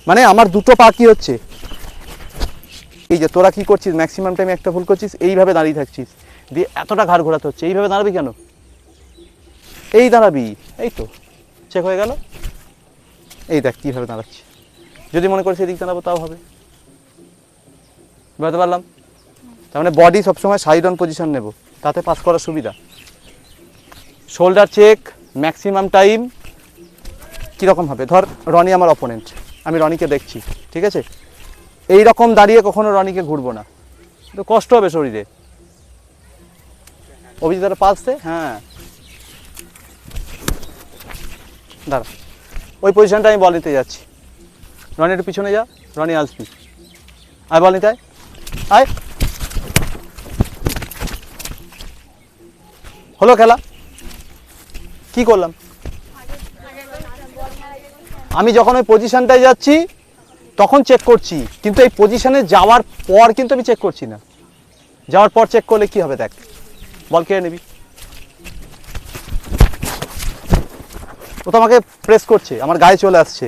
মানে আমার দুটো পা কি হচ্ছে, এই যে তোরা কি করছিস ম্যাক্সিমাম টাইম একটা ভুল করছিস, এইভাবে দাঁড়িয়ে থাকছিস, দিয়ে এতটা ঘাড় ঘোরাতে হচ্ছে। এইভাবে দাঁড়াবি কেন, এই দাঁড়াবি, এই তো চেক হয়ে গেল। এই দেখ কীভাবে দাঁড়াচ্ছি, যদি মনে করিস এদিক দাঁড়াবো তাও হবে। বুঝতে পারলাম? তার মানে বডি সবসময় সাইড অন পজিশন নেব, তাতে পাস করার সুবিধা। শোল্ডার চেক ম্যাক্সিমাম টাইম কীরকম হবে, ধর রনি আমার অপোনেন্ট, আমি রনিকে দেখছি, ঠিক আছে, এই রকম দাঁড়িয়ে কখনো রনিকে ঘুরবো না, তো কষ্ট হবে শরীরে। অভিজিৎ পালস দে, হ্যাঁ দাঁড়া, ওই পজিশনটা আমি বল নিতে যাচ্ছি। রনি একটু পিছনে যা, রনি আসবি, আয় বল নিতে আয়, আয়। হলো খেলা, কি করলাম আমি, যখন ওই পজিশনটায় যাচ্ছি তখন চেক করছি, কিন্তু এই পজিশনে যাওয়ার পর কিন্তু আমি চেক করছি না। যাওয়ার পর চেক করলে কি হবে, দেখ বল কেড়ে নিবি, ও তো আমাকে প্রেস করছে, আমার গায়ে চলে আসছে।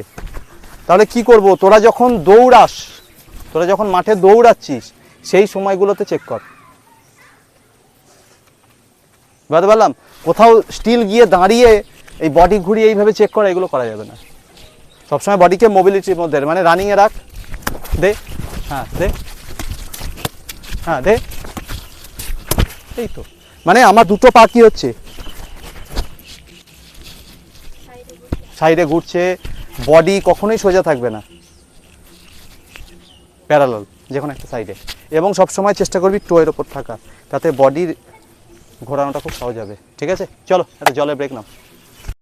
তাহলে কি করব, তোরা যখন দৌড়াস, তোরা যখন মাঠে দৌড়াচ্ছিস সেই সময়গুলোতে চেক কর। বুঝতে পারলাম? কোথাও স্টিল গিয়ে দাঁড়িয়ে এই বডি ঘুরিয়ে এইভাবে চেক করা, এগুলো করা যাবে না। সবসময় বডিকে মোবিলিটির মধ্যে, মানে রানিংয়ে রাখ, দে, হ্যাঁ দে, হ্যাঁ দে, এই তো। মানে আমার দুটো পা কি হচ্ছে, সাইডে ঘুরছে, বডি কখনোই সোজা থাকবে না, প্যারালাল যে কোনো একটা সাইডে, এবং সবসময় চেষ্টা করবি টোয়ের ওপর থাকা, তাতে বডির ঘোরানোটা খুব সহজ হবে। ঠিক আছে, চলো একটা জলে ব্রেক নাও।